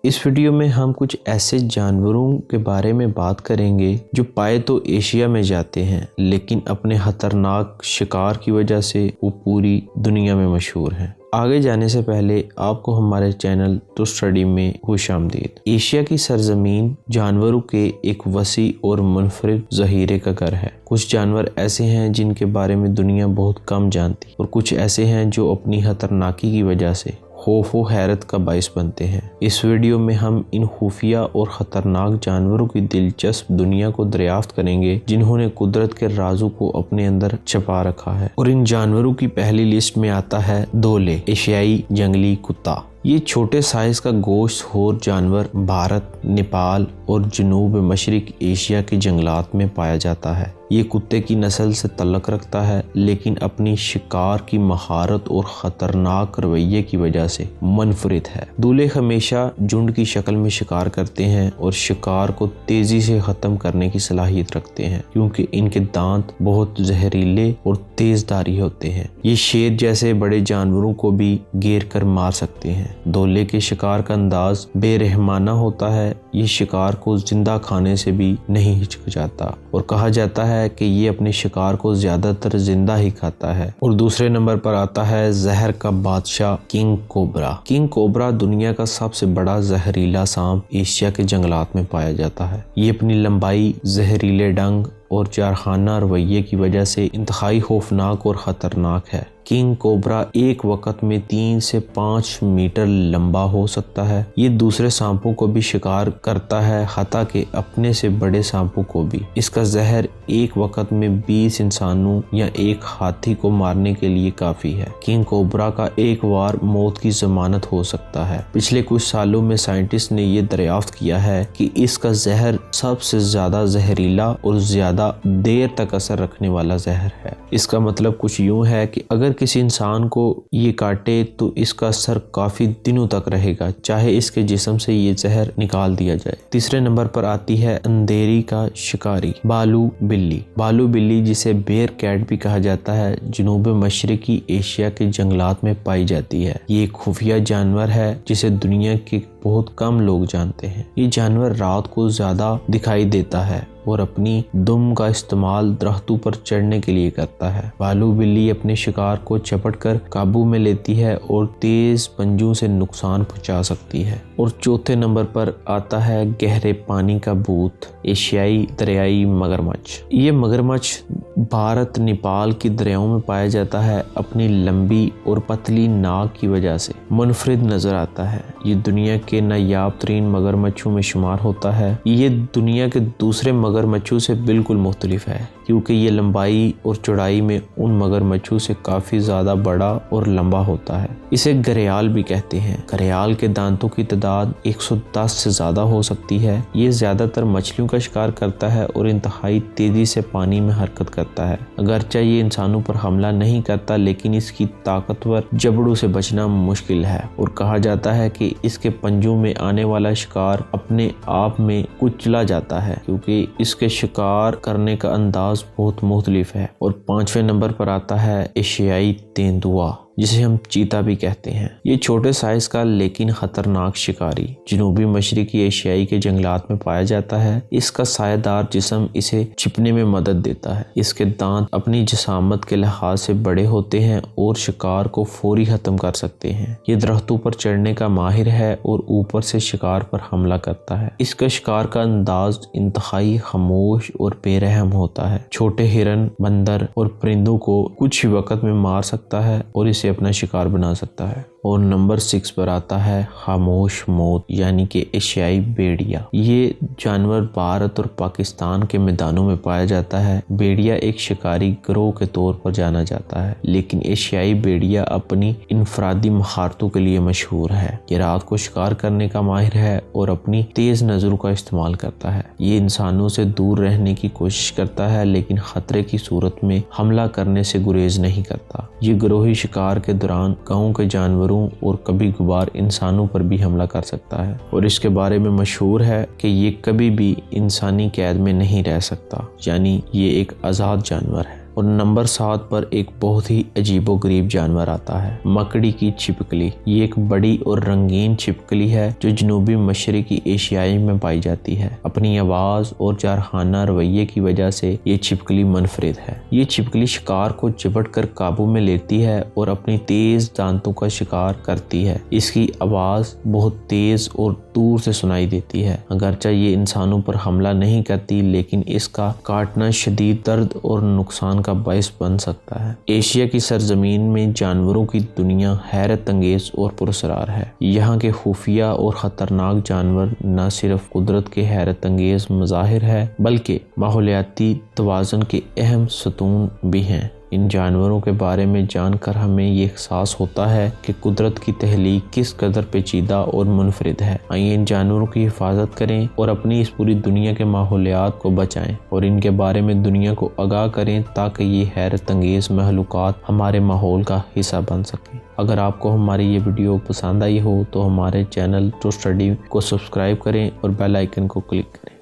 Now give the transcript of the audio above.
اس video میں ہم کچھ ایسے جانوروں کے بارے میں بات کریں گے جو پائے تو ایشیا میں جاتے ہیں لیکن اپنے خطرناک شکار کی وجہ سے وہ پوری دنیا میں مشہور ہیں۔ آگے جانے سے پہلے آپ کو ہمارے چینل تو اسٹڈی میں خوش آمدید۔ ایشیا کی سرزمین جانوروں کے ایک وسیع اور منفرد ذخیرے کا گھر ہے۔ کچھ جانور ایسے ہیں جن کے بارے میں دنیا بہت کم جانتی اور کچھ ایسے ہیں جو اپنی خطرناکی کی وجہ سے خوف و حیرت کا باعث بنتے ہیں۔ اس ویڈیو میں ہم ان خفیہ اور خطرناک جانوروں کی دلچسپ دنیا کو دریافت کریں گے جنہوں نے قدرت کے رازوں کو اپنے اندر چھپا رکھا ہے۔ اور ان جانوروں کی پہلی لسٹ میں آتا ہے دولے، ایشیائی جنگلی کتا۔ یہ چھوٹے سائز کا گوشت خور جانور بھارت، نیپال اور جنوب مشرق ایشیا کے جنگلات میں پایا جاتا ہے۔ یہ کتے کی نسل سے تعلق رکھتا ہے لیکن اپنی شکار کی مہارت اور خطرناک رویے کی وجہ سے منفرد ہے۔ دولے ہمیشہ جھنڈ کی شکل میں شکار کرتے ہیں اور شکار کو تیزی سے ختم کرنے کی صلاحیت رکھتے ہیں کیونکہ ان کے دانت بہت زہریلے اور تیز دھاری ہوتے ہیں۔ یہ شیر جیسے بڑے جانوروں کو بھی گھیر کر مار سکتے ہیں۔ دولے کے شکار کا انداز بے رحمانہ ہوتا ہے۔ یہ شکار کو زندہ کھانے سے بھی نہیں ہچکچاتا اور کہا جاتا ہے کہ یہ اپنے شکار کو زیادہ تر زندہ ہی کھاتا ہے۔ اور دوسرے نمبر پر آتا ہے زہر کا بادشاہ کنگ کوبرا۔ کنگ کوبرا دنیا کا سب سے بڑا زہریلا سانپ ایشیا کے جنگلات میں پایا جاتا ہے۔ یہ اپنی لمبائی، زہریلے ڈنگ اور جارحانہ رویے کی وجہ سے انتہائی خوفناک اور خطرناک ہے۔ کنگ کوبرا ایک وقت میں 3 سے 5 میٹر لمبا ہو سکتا ہے۔ یہ دوسرے سانپوں کو بھی شکار کرتا ہے، حتیٰ کہ اپنے سے بڑے سانپوں کو بھی۔ اس کا زہر ایک وقت میں 20 انسانوں یا ایک ہاتھی کو مارنے کے لیے کافی ہے۔ کنگ کوبرا کا ایک بار موت کی ضمانت ہو سکتا ہے۔ پچھلے کچھ سالوں میں سائنٹسٹ نے یہ دریافت کیا ہے کہ اس کا زہر سب سے زیادہ زہریلا اور زیادہ دیر تک اثر رکھنے والا زہر ہے۔ اس کا مطلب کچھ یوں ہے کہ اگر کسی انسان کو یہ کاٹے تو اس کا اثر کافی دنوں تک رہے گا، چاہے اس کے جسم سے یہ زہر نکال دیا جائے۔ تیسرے نمبر پر آتی ہے اندھیری کا شکاری، بالو بلی۔ بالو بلی جسے بیئر کیٹ بھی کہا جاتا ہے، جنوب مشرقی ایشیا کے جنگلات میں پائی جاتی ہے۔ یہ ایک خفیہ جانور ہے جسے دنیا کے بہت کم لوگ جانتے ہیں۔ یہ جانور رات کو زیادہ دکھائی دیتا ہے اور اپنی دم کا استعمال درختوں پر چڑھنے کے لیے کرتا ہے۔ بالو بلی اپنے شکار کو چپٹ کر قابو میں لیتی ہے اور تیز پنجوں سے نقصان پہنچا سکتی ہے۔ اور چوتھے نمبر پر آتا ہے گہرے پانی کا بھوت، ایشیائی دریائی مگرمچھ۔ یہ مگرمچھ بھارت، نیپال کی دریاؤں میں پایا جاتا ہے۔ اپنی لمبی اور پتلی ناک کی وجہ سے منفرد نظر آتا ہے۔ یہ دنیا کے نایاب ترین مگرمچھوں میں شمار ہوتا ہے۔ یہ دنیا کے دوسرے مگرمچھوں سے بالکل مختلف ہے کیونکہ یہ لمبائی اور چوڑائی میں ان مگرمچھوں سے کافی زیادہ بڑا اور لمبا ہوتا ہے۔ اسے گھریال بھی کہتے ہیں۔ گھریال کے دانتوں کی تعداد 110 سے زیادہ ہو سکتی ہے۔ یہ زیادہ تر مچھلیوں کا شکار کرتا ہے اور انتہائی تیزی سے پانی میں حرکت کرتا ہے۔ اگرچہ یہ انسانوں پر حملہ نہیں کرتا لیکن اس کی طاقتور جبڑوں سے بچنا مشکل ہے اور کہا جاتا ہے کہ اس کے پنجوں میں آنے والا شکار اپنے آپ میں کچلا جاتا ہے کیونکہ اس کے شکار کرنے کا انداز بہت مختلف ہے۔ اور 5ویں نمبر پر آتا ہے ایشیائی تیندوا، جسے ہم چیتا بھی کہتے ہیں۔ یہ چھوٹے سائز کا لیکن خطرناک شکاری جنوبی مشرقی ایشیائی کے جنگلات میں پایا جاتا ہے۔ اس کا سایہ دار جسم اسے چھپنے میں مدد دیتا ہے۔ اس کے دانت اپنی جسامت کے لحاظ سے بڑے ہوتے ہیں اور شکار کو فوری ختم کر سکتے ہیں۔ یہ درختوں پر چڑھنے کا ماہر ہے اور اوپر سے شکار پر حملہ کرتا ہے۔ اس کا شکار کا انداز انتہائی خاموش اور بے رحم ہوتا ہے۔ چھوٹے ہرن، بندر اور پرندوں کو کچھ ہی وقت میں مار سکتا ہے اور اسے اپنا شکار بنا سکتا ہے۔ اور نمبر 6 پر آتا ہے خاموش موت یعنی کہ ایشیائی بیڑیا۔ یہ جانور بھارت اور پاکستان کے میدانوں میں پایا جاتا ہے۔ بیڑیا ایک شکاری گروہ کے طور پر جانا جاتا ہے لیکن ایشیائی بیڑیا اپنی انفرادی مہارتوں کے لیے مشہور ہے۔ یہ رات کو شکار کرنے کا ماہر ہے اور اپنی تیز نظروں کا استعمال کرتا ہے۔ یہ انسانوں سے دور رہنے کی کوشش کرتا ہے لیکن خطرے کی صورت میں حملہ کرنے سے گریز نہیں کرتا۔ یہ گروہی شکار کے دوران گاؤں کے جانوروں اور کبھی کبھار انسانوں پر بھی حملہ کر سکتا ہے اور اس کے بارے میں مشہور ہے کہ یہ کبھی بھی انسانی قید میں نہیں رہ سکتا، یعنی یہ ایک آزاد جانور ہے۔ اور نمبر 7 پر ایک بہت ہی عجیب و غریب جانور آتا ہے، مکڑی کی چھپکلی۔ یہ ایک بڑی اور رنگین چھپکلی ہے جو جنوبی مشرقی ایشیائی میں پائی جاتی ہے۔ اپنی آواز اور جارحانہ رویے کی وجہ سے یہ چھپکلی منفرد ہے۔ یہ چھپکلی شکار کو چپٹ کر قابو میں لیتی ہے اور اپنی تیز دانتوں کا شکار کرتی ہے۔ اس کی آواز بہت تیز اور دور سے سنائی دیتی ہے۔ اگرچہ یہ انسانوں پر حملہ نہیں کرتی لیکن اس کا کاٹنا شدید درد اور نقصان کا باعث بن سکتا ہے۔ ایشیا کی سرزمین میں جانوروں کی دنیا حیرت انگیز اور پراسرار ہے۔ یہاں کے خفیہ اور خطرناک جانور نہ صرف قدرت کے حیرت انگیز مظاہر ہے بلکہ ماحولیاتی توازن کے اہم ستون بھی ہیں۔ ان جانوروں کے بارے میں جان کر ہمیں یہ احساس ہوتا ہے کہ قدرت کی تخلیق کس قدر پیچیدہ اور منفرد ہے۔ آئیے ان جانوروں کی حفاظت کریں اور اپنی اس پوری دنیا کے ماحولیات کو بچائیں اور ان کے بارے میں دنیا کو آگاہ کریں تاکہ یہ حیرت انگیز مخلوقات ہمارے ماحول کا حصہ بن سکیں۔ اگر آپ کو ہماری یہ ویڈیو پسند آئی ہو تو ہمارے چینل ٹو اسٹڈی کو سبسکرائب کریں اور بیل آئیکن کو کلک کریں۔